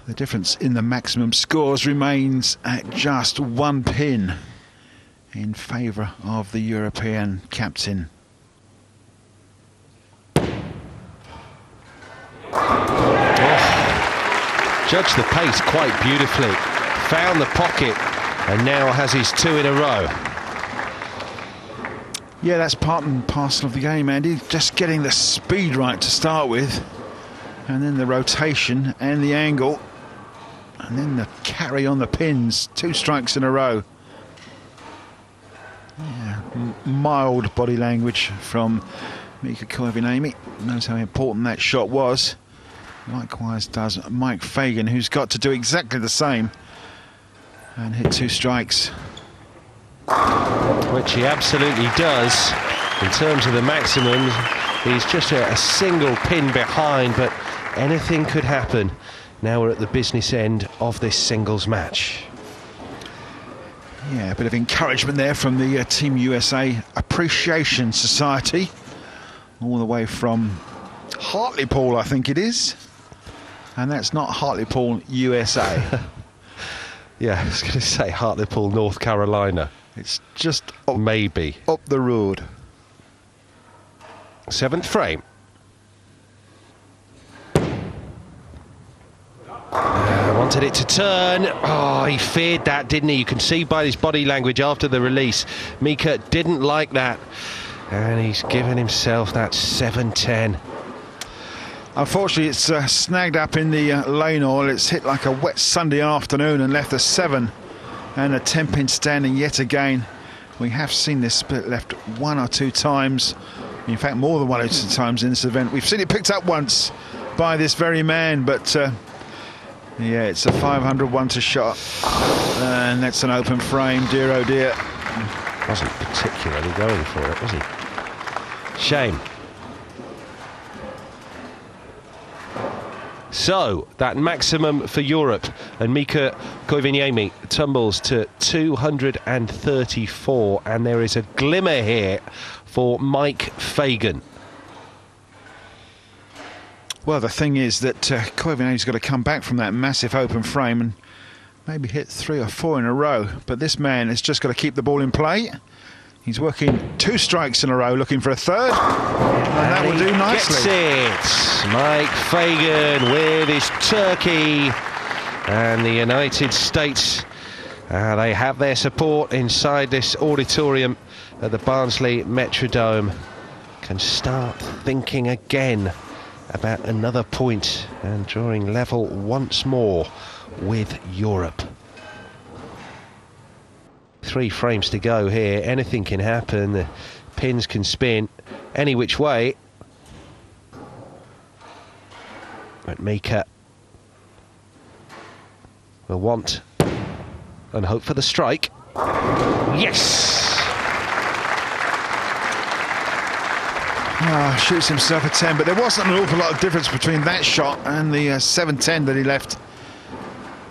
The difference in the maximum scores remains at just 1 pin in favour of the European captain. Judged the pace quite beautifully, found the pocket, and now has his 2 in a row. Yeah, that's part and parcel of the game, Andy. Just getting the speed right to start with, and then the rotation and the angle, and then the carry on the pins. 2 strikes in a row. Yeah, mild body language from Mika Koivuniemi. Knows how important that shot was. Likewise does Mike Fagan, who's got to do exactly the same and hit 2 strikes. Which he absolutely does. In terms of the maximum, he's just a single pin behind, but anything could happen. Now we're at the business end of this singles match. Yeah, a bit of encouragement there from the Team USA Appreciation Society, all the way from Hartlepool, I think it is. And that's not Hartlepool, USA. Yeah, I was going to say Hartlepool, North Carolina. It's just up, maybe up the road. 7th frame. Wanted it to turn. Oh, he feared that, didn't he? You can see by his body language after the release. Mika didn't like that. And he's given himself that 7-10. Unfortunately, it's snagged up in the lane oil. It's hit like a wet Sunday afternoon and left a 7 and a 10-pin standing yet again. We have seen this split left 1 or 2 times. In fact, more than 1 or 2 times in this event. We've seen it picked up once by this very man, but yeah, it's a 500 to shot. And that's an open frame, dear oh dear. Wasn't particularly going for it, was he? Shame. So, that maximum for Europe, and Mika Koivuniemi tumbles to 234, and there is a glimmer here for Mike Fagan. Well, the thing is that Koivuniemi's got to come back from that massive open frame and maybe hit 3 or 4 in a row, but this man has just got to keep the ball in play. He's working 2 strikes in a row, looking for a 3rd, and that will do nicely. Gets it. Mike Fagan with his turkey, and the United States, they have their support inside this auditorium at the Barnsley Metrodome. Can start thinking again about another point and drawing level once more with Europe. 3 frames to go here. Anything can happen. The pins can spin any which way. But Mika will want and hope for the strike. Yes! Shoots himself a 10, but there wasn't an awful lot of difference between that shot and the 7-10 that he left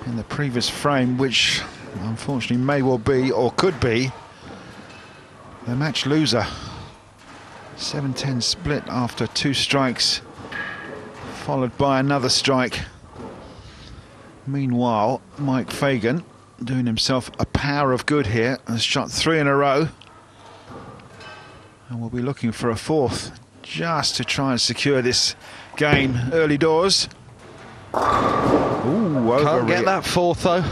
in the previous frame, which unfortunately may well be, or could be, the match loser. 7-10 split after 2 strikes, followed by another strike. Meanwhile, Mike Fagan, doing himself a power of good here, has shot 3 in a row. And we'll be looking for a 4th, just to try and secure this game early doors. Ooh, can't get that 4th though.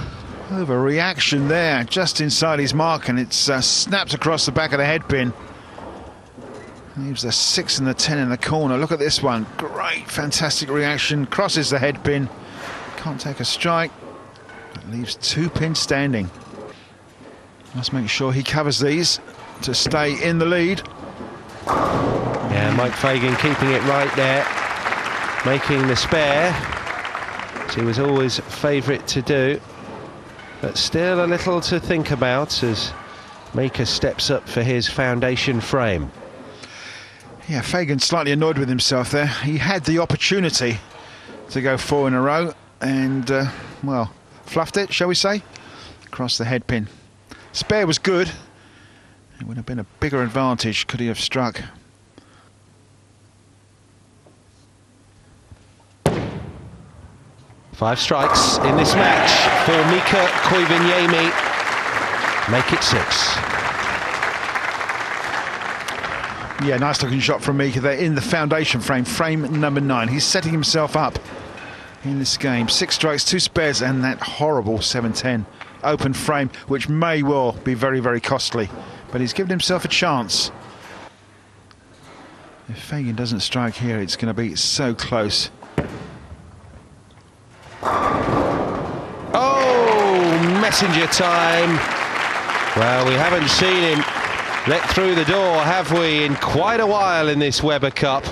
Overreaction there, just inside his mark, and it's snapped across the back of the headpin. Leaves the 6 and the 10 in the corner. Look at this one. Great, fantastic reaction. Crosses the headpin. Can't take a strike. It leaves 2 pins standing. Must make sure he covers these to stay in the lead. Yeah, Mike Fagan keeping it right there, making the spare, which he was always favourite to do. But still a little to think about as Mika steps up for his foundation frame. Yeah, Fagan's slightly annoyed with himself there. He had the opportunity to go 4 in a row and, well, fluffed it, shall we say? Across the headpin. Spare was good. It would have been a bigger advantage could he have struck. 5 strikes in this match for Mika Koivuniemi. Make it 6. Yeah, nice looking shot from Mika. They're in the foundation frame, frame number 9. He's setting himself up in this game. 6 strikes, 2 spares, and that horrible 7-10 open frame, which may well be very, very costly. But he's given himself a chance. If Fagan doesn't strike here, it's going to be so close. Oh, messenger time. Well, we haven't seen him let through the door, have we, in quite a while in this Weber Cup.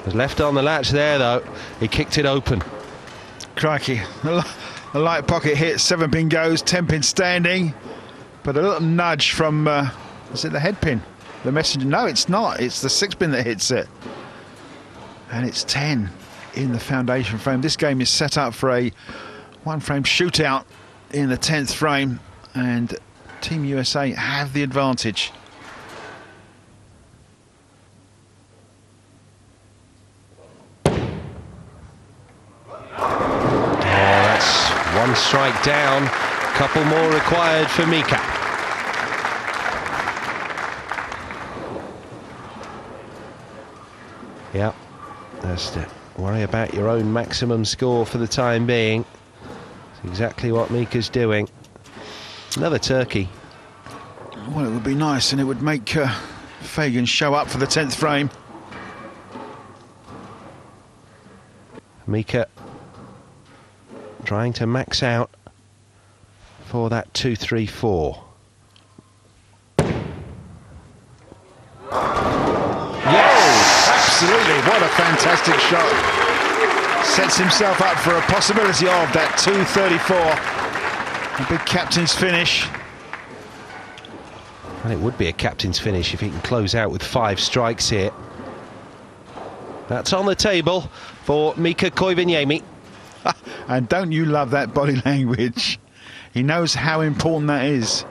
Was left on the latch there, though. He kicked it open. Crikey. A light pocket hit, 7-pin goes, 10-pin standing. But a little nudge from, is it the head pin? The messenger? No, it's not. It's the 6-pin that hits it. And it's 10 in the foundation frame. This game is set up for a 1-frame shootout in the 10th frame. And Team USA have the advantage. That's 1 strike down. Couple more required for Mika. Yeah, just worry about your own maximum score for the time being. That's exactly what Mika's doing. Another turkey. Well, it would be nice, and it would make Fagan show up for the 10th frame. Mika trying to max out for that 2-3-4. Yes! Absolutely, what a fantastic shot. Sets himself up for a possibility of that 234. A big captain's finish. And it would be a captain's finish if he can close out with 5 strikes here. That's on the table for Mika Koivuniemi. And don't you love that body language? He knows how important that is,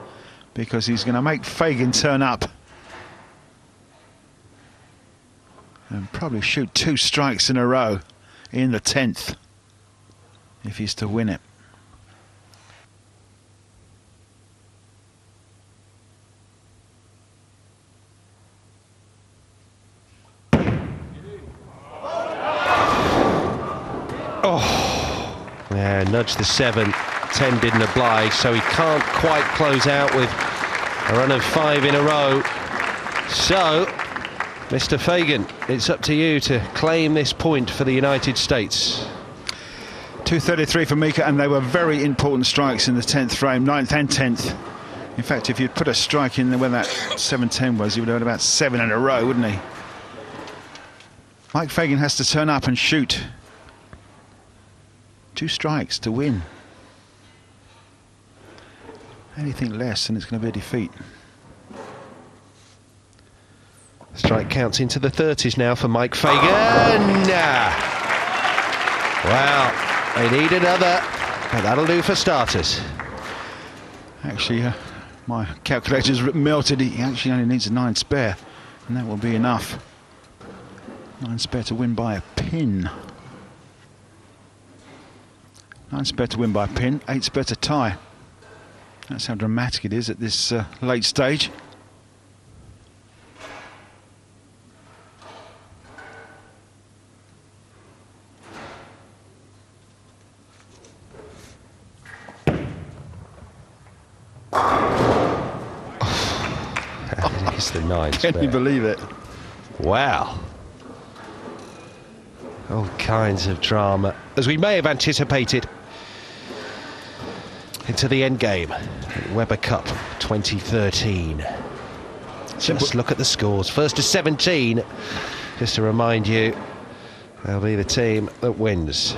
because he's going to make Fagan turn up and probably shoot 2 strikes in a row in the 10th if he's to win it. Yeah, nudged the 7. 10 didn't oblige, so he can't quite close out with a run of 5 in a row. So, Mr. Fagan, it's up to you to claim this point for the United States. 233 for Mika, and they were very important strikes in the 10th frame, 9th and 10th. In fact, if you'd put a strike in there where that 7-10 was, he would have had about 7 in a row, wouldn't he? Mike Fagan has to turn up and shoot 2 strikes to win. Anything less and it's going to be a defeat. Strike counts into the 30s now for Mike Fagan. Well, they need another, but that'll do for starters. Actually, my calculator's melted. He actually only needs a 9 spare, and that will be enough. 9 spare to win by a pin. 9 spare to win by a pin, 8 spare to tie. That's how dramatic it is at this late stage. It's the 9 spare. Can you believe it? Wow. All kinds of drama, as we may have anticipated, into the end game. Weber Cup 2013. Just look at the scores. First to 17. Just to remind you, they'll be the team that wins.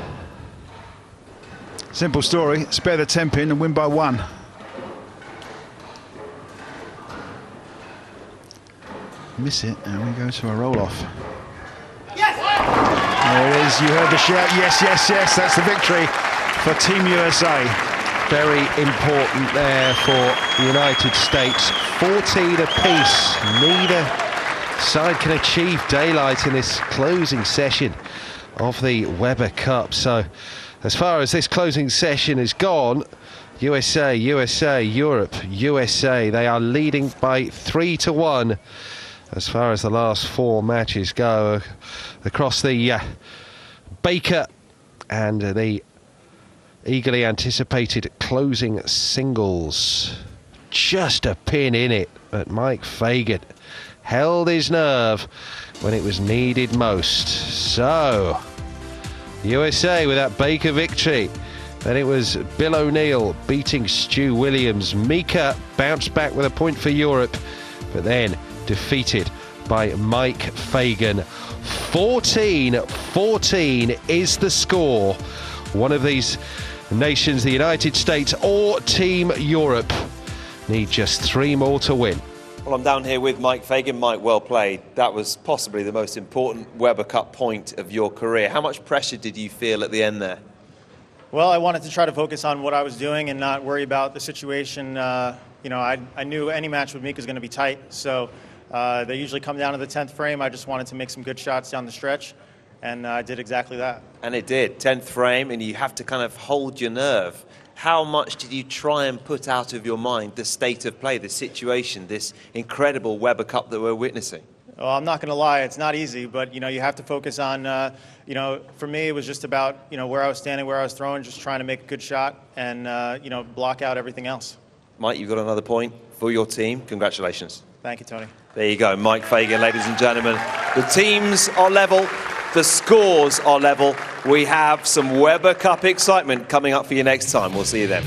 Simple story. Spare the 10-pin and win by 1. Miss it, and we go to a roll-off. There it is, you heard the shout, yes, yes, yes, that's the victory for Team USA. Very important there for the United States. 14 apiece. Neither side can achieve daylight in this closing session of the Weber Cup. So as far as this closing session is gone, USA, Europe, USA, they are leading by 3-1 as far as the last 4 matches go across the Baker and the eagerly anticipated closing singles. Just a pin in it, but Mike Fagan held his nerve when it was needed most. So, USA with that Baker victory. Then it was Bill O'Neill beating Stu Williams. Mika bounced back with a point for Europe, but then defeated by Mike Fagan. 14-14 is the score. One of these nations, the United States or Team Europe, need just 3 more to win. Well, I'm down here with Mike Fagan. Mike, well played. That was possibly the most important Weber Cup point of your career. How much pressure did you feel at the end there? Well, I wanted to try to focus on what I was doing and not worry about the situation. You know, I knew any match with Mika was going to be tight, so they usually come down to the 10th frame. I just wanted to make some good shots down the stretch, and I did exactly that. And it did, 10th frame, and you have to kind of hold your nerve. How much did you try and put out of your mind the state of play, the situation, this incredible Weber Cup that we're witnessing? Well, I'm not going to lie, it's not easy, but, you know, you have to focus on, you know, for me it was just about, you know, where I was standing, where I was throwing, just trying to make a good shot and, you know, block out everything else. Mike, you've got another point for your team. Congratulations. Thank you, Tony. There you go, Mike Fagan, ladies and gentlemen. The teams are level, the scores are level. We have some Weber Cup excitement coming up for you next time. We'll see you then.